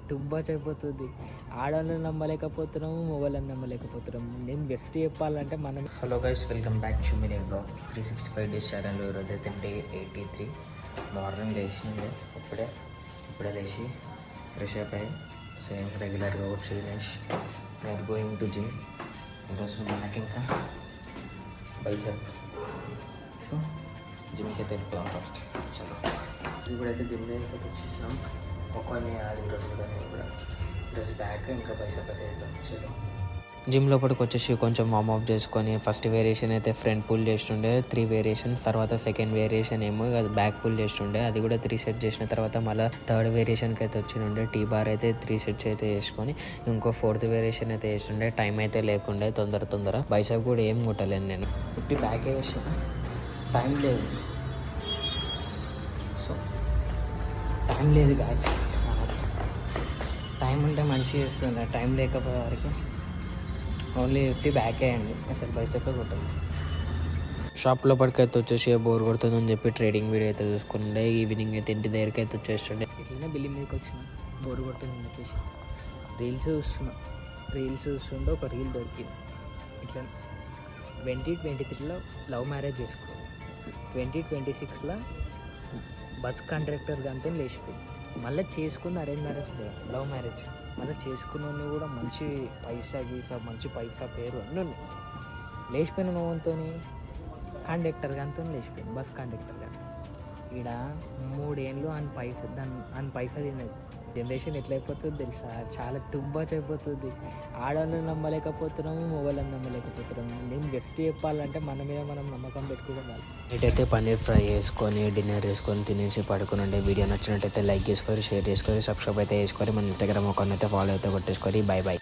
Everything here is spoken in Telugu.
టుబ్బచ్ అయిపోతుంది. ఆడవాళ్ళని నమ్మలేకపోతున్నాము, మొగోళ్ళని నమ్మలేకపోతున్నాము. నేను బెస్ట్ చెప్పాలంటే మనం. Hello guys, welcome back to mini blog 365 days channel. ఈరోజు అయితే డే 83. మార్నింగ్ లేచింది ఇప్పుడే లేచి ఫ్రెష్ అప్ అయ్యి సేమ్ రెగ్యులర్గా వచ్చి Dinesh we're going to gym. ఈరోజు మనకి ఇంకా బైసెప్, సో జిమ్కి అయితే వెళ్ళిపోయాం ఫస్ట్. చలో ఇప్పుడైతే జిమ్ అయితే వచ్చేసినాం. ఒక్కొని అది ఈరోజు బ్యాక్ ఇంకా బైసెప్ అయితే వెళ్తాం. చలో జిమ్ లోపలికి వచ్చేసి కొంచెం వార్మప్ చేసుకొని ఫస్ట్ వేరియేషన్ అయితే ఫ్రంట్ పుల్ చేస్తుండే 3 వేరియేషన్స్. తర్వాత సెకండ్ వేరియేషన్ ఏమో అది బ్యాక్ పుల్ చేస్తుండే, అది కూడా 3 సెట్ చేసిన తర్వాత మళ్ళీ థర్డ్ వేరియేషన్కి అయితే వచ్చిండే. టీ బార్ అయితే 3 సెట్స్ అయితే వేసుకొని ఇంకో 4th వేరియేషన్ అయితే వేస్తుండే. టైం అయితే లేకుండే, తొందర బైసెప్ కూడా ఏం కొట్టలేను నేను. పుట్టి బ్యాక్ వేసిన టైం లేదు, సో టైం లేదు గాయస్. టైం ఉంటే మంచిగా చేస్తుండే, టైం లేకపోయే వరకు ఓన్లీ బ్యాక్ వేయండి, అసలు బైసెప్ కొట్టండి. షాప్ లోపలికి అయితే వచ్చేసి బోర్ కొడుతుందని చెప్పి ట్రేడింగ్ వీడియో అయితే చూసుకుంటే ఈవినింగ్ అయితే ఇంటి దగ్గరికి అయితే వచ్చేస్తుండే. ఇట్లనే బిల్డింగ్ మీదకి వచ్చిన బోర్ కొడుతుందని చెప్పేసి రీల్స్ చూస్తుంటే ఒక రీల్ దొరికింది. ఇట్లా 2023లో లవ్ మ్యారేజ్ చేసుకో, 2026లో బస్ కాంట్రాక్టర్ దాంతో లేచిపోయింది. మళ్ళీ చేసుకుంది అరేంజ్ మ్యారేజ్, లవ్ మ్యారేజ్. మళ్ళీ చేసుకున్నోని కూడా మంచి మంచి పైసా పేరు అన్నీ ఉన్నాయి. లేచిపోయిన నువ్వుతో కాండక్టర్ గానితో లేచిపోయింది, బస్ కాండక్టర్ గాని. ఈడ 3 ఏళ్ళు ఆయన పైసా తిన్నది. జనరేషన్ ఎట్లయిపోతుంది తెలుసా, చాలా టుబ్బచ్ అయిపోతుంది. ఆడవాళ్ళని నమ్మలేకపోతున్నాము, మొగోళ్ళని నమ్మలేకపోతున్నాము. నేను బెస్ట్ చెప్పాలంటే మన మీద మనం నమ్మకం పెట్టుకోవాలి. ఇటైతే పన్నీర్ ఫ్రై చేసుకొని డిన్నర్ చేసుకొని తినేసి పడుకుని ఉండే. వీడియో నచ్చినట్టయితే లైక్ చేసుకొని, షేర్ చేసుకొని, సబ్స్క్రైబ్ అయితే చేసుకొని, మన ఇన్స్టాగ్రామ్ అకౌంట్ అయితే ఫాలో అయితే కొట్టేసుకొని. బై.